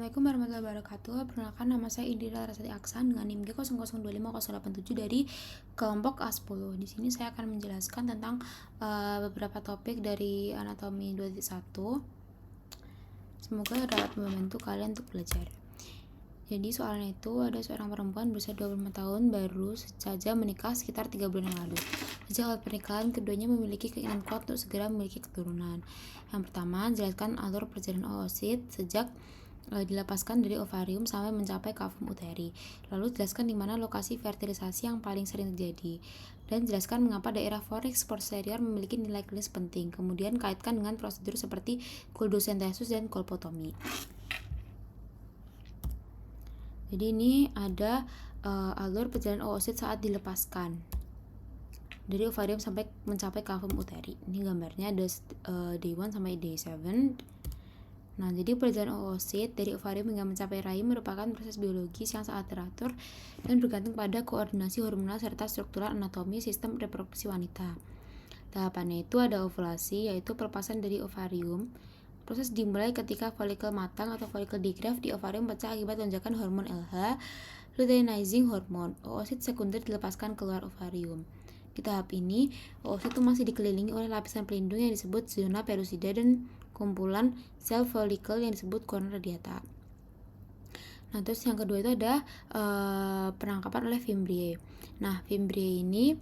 Assalamualaikum warahmatullahi wabarakatuh. Perkenalkan, nama saya Indira Rasati Aksan dengan NIM G0025087 dari kelompok A10. Di sini saya akan menjelaskan tentang beberapa topik dari anatomi 2.1. Semoga dapat membantu kalian untuk belajar. Jadi soalnya itu ada seorang perempuan berusia 25 tahun baru saja menikah sekitar 3 bulan yang lalu. Sejak awal pernikahan, keduanya memiliki keinginan kuat untuk segera memiliki keturunan. Yang pertama, jelaskan alur perjalanan oosit sejak dilepaskan dari ovarium sampai mencapai kavum uteri. Lalu jelaskan di mana lokasi fertilisasi yang paling sering terjadi. Dan jelaskan mengapa daerah fornix posterior memiliki nilai klinis penting. Kemudian kaitkan dengan prosedur seperti kuldosentesis dan kolpotomi. Jadi ini ada alur perjalanan oosit saat dilepaskan dari ovarium sampai mencapai kavum uteri. Ini gambarnya ada day 1 sampai day 7. Nah, jadi perjalanan oosit dari ovarium hingga mencapai rahim merupakan proses biologis yang sangat teratur dan bergantung pada koordinasi hormonal serta struktural anatomi sistem reproduksi wanita. Tahapannya itu ada ovulasi, yaitu pelepasan dari ovarium. Proses dimulai ketika folikel matang atau folikel digraft di ovarium pecah akibat lonjakan hormon LH, luteinizing hormone. Oosit sekunder dilepaskan keluar ovarium. Di tahap ini, oosit itu masih dikelilingi oleh lapisan pelindung yang disebut zona pellucida dan kumpulan sel folikel yang disebut corona radiata. Nah, terus yang kedua itu ada penangkapan oleh fimbriae. Nah, fimbriae ini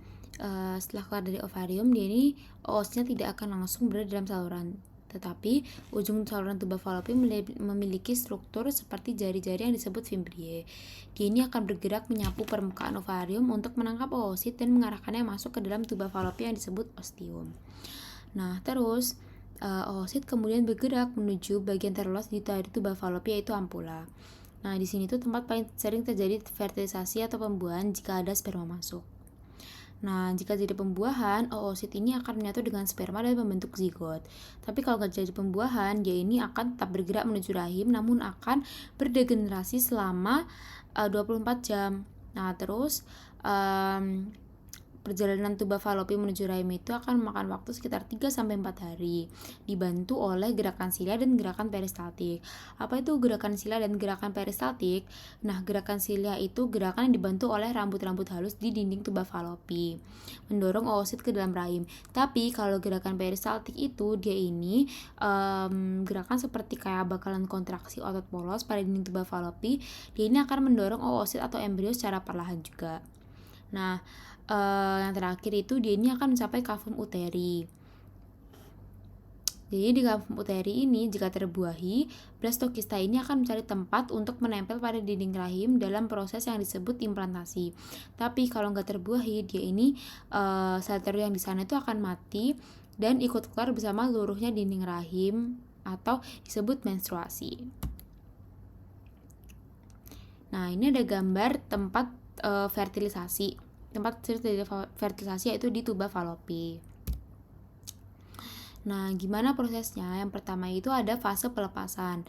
setelah keluar dari ovarium, dia ini oositnya tidak akan langsung berada dalam saluran, tetapi ujung saluran tuba fallopi memiliki struktur seperti jari-jari yang disebut fimbriae. Dia ini akan bergerak menyapu permukaan ovarium untuk menangkap oosit dan mengarahkannya masuk ke dalam tuba fallopi yang disebut ostium. Nah, terus oosit kemudian bergerak menuju bagian terluas di tuba fallopi, yaitu ampula. Nah, di sini tuh tempat paling sering terjadi fertilisasi atau pembuahan jika ada sperma masuk. Nah, jika jadi pembuahan, oosit ini akan menyatu dengan sperma dan membentuk zigot. Tapi kalau nggak jadi pembuahan, dia ini akan tetap bergerak menuju rahim, namun akan berdegenerasi selama 24 jam. Nah, terus perjalanan tuba fallopi menuju rahim itu akan memakan waktu sekitar 3-4 hari, dibantu oleh gerakan silia dan gerakan peristaltik. Apa itu gerakan silia dan gerakan peristaltik? Nah, gerakan silia itu gerakan yang dibantu oleh rambut-rambut halus di dinding tuba fallopi, mendorong oosit ke dalam rahim. Tapi kalau gerakan peristaltik itu, dia ini gerakan seperti kayak bakalan kontraksi otot polos pada dinding tuba fallopi. Dia ini akan mendorong oosit atau embrio secara perlahan juga. Nah, yang terakhir itu dia ini akan mencapai kavum uteri. Jadi di kavum uteri ini jika terbuahi, blastokista ini akan mencari tempat untuk menempel pada dinding rahim dalam proses yang disebut implantasi. Tapi kalau nggak terbuahi, dia ini sel telur yang di sana itu akan mati dan ikut keluar bersama luruhnya dinding rahim atau disebut menstruasi. Nah, ini ada gambar tempat fertilisasi. Tempat fertilisasi yaitu di tuba fallopi. Nah, gimana prosesnya? Yang pertama itu ada fase pelepasan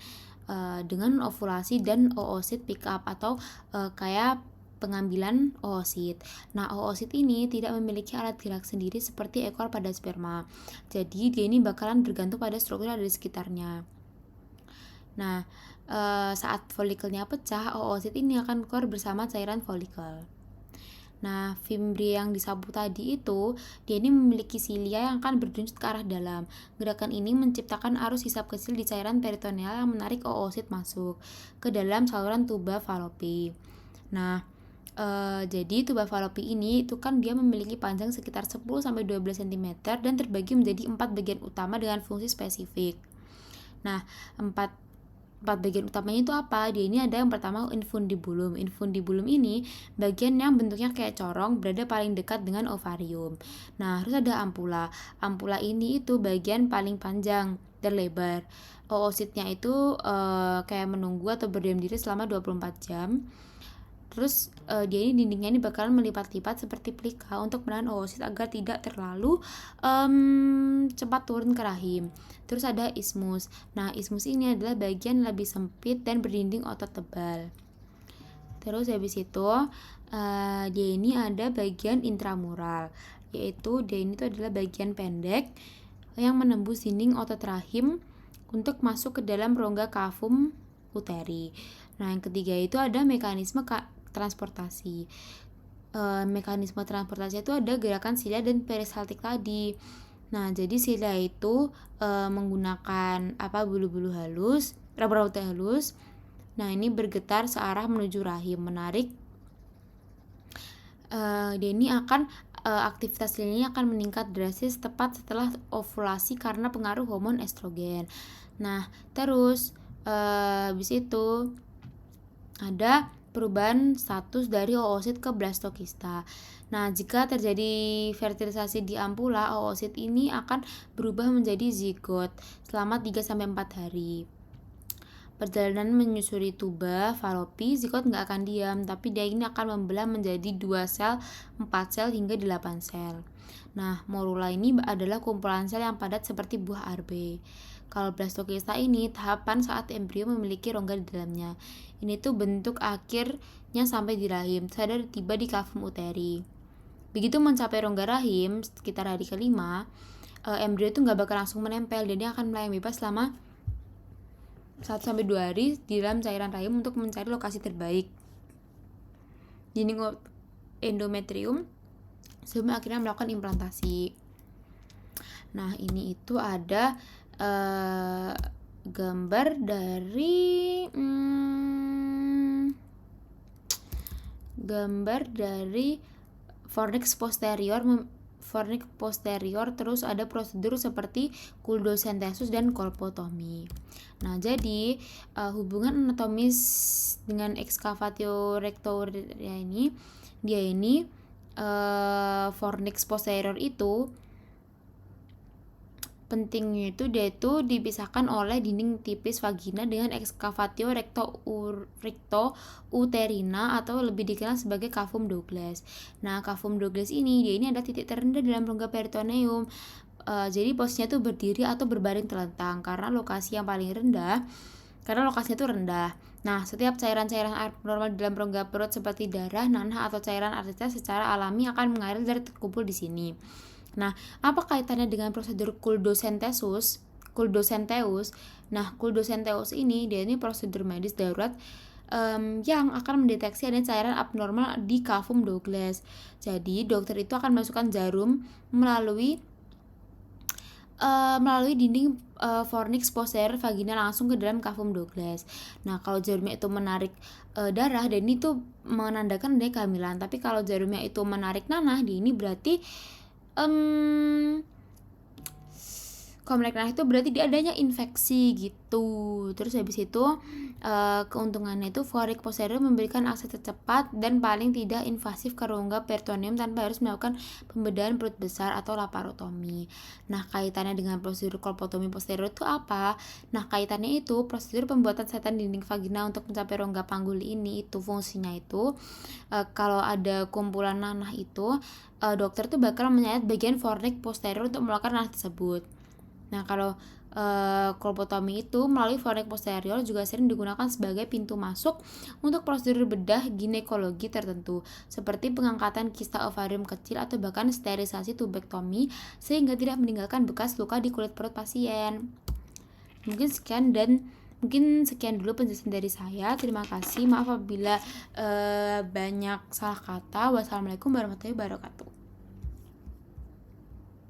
dengan ovulasi dan oosit pick up atau kayak pengambilan oosit. Nah, oosit ini tidak memiliki alat gerak sendiri seperti ekor pada sperma. Jadi, dia ini bakalan bergantung pada struktur yang ada di sekitarnya. Nah, saat folikelnya pecah, oosit ini akan keluar bersama cairan folikel. Nah, fimbriae yang disapu tadi itu, dia ini memiliki silia yang akan berjunjut ke arah dalam. Gerakan ini menciptakan arus hisap kecil di cairan peritoneal yang menarik oosit masuk ke dalam saluran tuba fallopi. Nah, jadi tuba fallopi ini itu kan dia memiliki panjang sekitar 10-12 cm dan terbagi menjadi 4 bagian utama dengan fungsi spesifik. Nah, 4 bagian utamanya itu apa? Dia ini ada yang pertama infundibulum. Infundibulum ini bagian yang bentuknya kayak corong berada paling dekat dengan ovarium. Nah, harus ada ampula. Ampula ini itu bagian paling panjang dan lebar. Oositnya itu kayak menunggu atau berdiam diri selama 24 jam. Terus dia ini dindingnya ini bakalan melipat-lipat seperti plika untuk menahan oosit agar tidak terlalu cepat turun ke rahim. Terus ada ismus. Nah, ismus ini adalah bagian lebih sempit dan berdinding otot tebal. Terus habis itu dia ini ada bagian intramural, yaitu dia ini tuh adalah bagian pendek yang menembus dinding otot rahim untuk masuk ke dalam rongga kavum uteri. Nah, yang ketiga itu ada mekanisme transportasi. Mekanisme transportasi itu ada gerakan silia dan peristaltik tadi. Nah, jadi silia itu menggunakan bulu-bulu halus, rambut halus. Nah, ini bergetar searah menuju rahim, menarik. Dia ini akan aktivitas lininya akan meningkat drastis tepat setelah ovulasi karena pengaruh hormon estrogen. Nah, terus habis itu ada perubahan status dari oosit ke blastokista. Nah, jika terjadi fertilisasi di ampula, oosit ini akan berubah menjadi zigot selama 3-4 hari. Perjalanan menyusuri tuba falopi, zigot nggak akan diam, tapi dia ini akan membelah menjadi 2 sel, 4 sel, hingga 8 sel. Nah, morula ini adalah kumpulan sel yang padat seperti buah arbe. Kalau blastokista ini tahapan saat embrio memiliki rongga di dalamnya. Ini tuh bentuk akhirnya sampai di rahim, sadar tiba di kavum uteri. Begitu mencapai rongga rahim, sekitar hari kelima, embrio itu nggak bakal langsung menempel, jadi akan melayang bebas selama 1-2 hari di dalam cairan rahim untuk mencari lokasi terbaik dinding endometrium sebelum akhirnya melakukan implantasi. Nah, ini itu ada gambar dari fornix posterior, terus ada prosedur seperti kuldosentesis dan kolpotomi. Nah, jadi hubungan anatomis dengan excavatio rectoria ini, dia ini fornix posterior itu pentingnya itu dia itu dipisahkan oleh dinding tipis vagina dengan excavatio recto-uterina atau lebih dikenal sebagai cavum Douglas. Nah, cavum Douglas ini dia ini ada titik terendah dalam rongga peritoneum. Jadi posisinya itu berdiri atau berbaring telentang karena lokasinya itu rendah. Nah, setiap cairan-cairan abnormal dalam rongga perut seperti darah, nanah atau cairan arterial secara alami akan mengalir dari terkumpul di sini. Nah, apa kaitannya dengan prosedur kuldosenteus? Nah, kuldosenteus ini dia ini prosedur medis darurat yang akan mendeteksi adanya cairan abnormal di cavum Douglas. Jadi, dokter itu akan masukkan jarum melalui dinding fornix posterior vagina langsung ke dalam cavum Douglas. Nah, kalau jarumnya itu menarik darah, dan ini tuh menandakan adanya kehamilan. Tapi kalau jarumnya itu menarik nanah, ini berarti kalau mereka itu berarti dia adanya infeksi gitu. Terus habis itu keuntungannya itu fornix posterior memberikan akses cepat dan paling tidak invasif ke rongga peritoneum tanpa harus melakukan pembedahan perut besar atau laparotomi. Nah, kaitannya dengan prosedur kolpotomi posterior itu apa? Nah, kaitannya itu prosedur pembuatan setan dinding vagina untuk mencapai rongga pangguli ini, itu fungsinya itu kalau ada kumpulan nanah itu dokter tuh bakal menyayat bagian fornix posterior untuk melakukan nanah tersebut. Nah, kalau kolpotomi itu melalui fornix posterior juga sering digunakan sebagai pintu masuk untuk prosedur bedah ginekologi tertentu, seperti pengangkatan kista ovarium kecil atau bahkan sterilisasi tubektomi sehingga tidak meninggalkan bekas luka di kulit perut pasien. Mungkin sekian dulu penjelasan dari saya. Terima kasih. Maaf apabila banyak salah kata. Wassalamualaikum warahmatullahi wabarakatuh.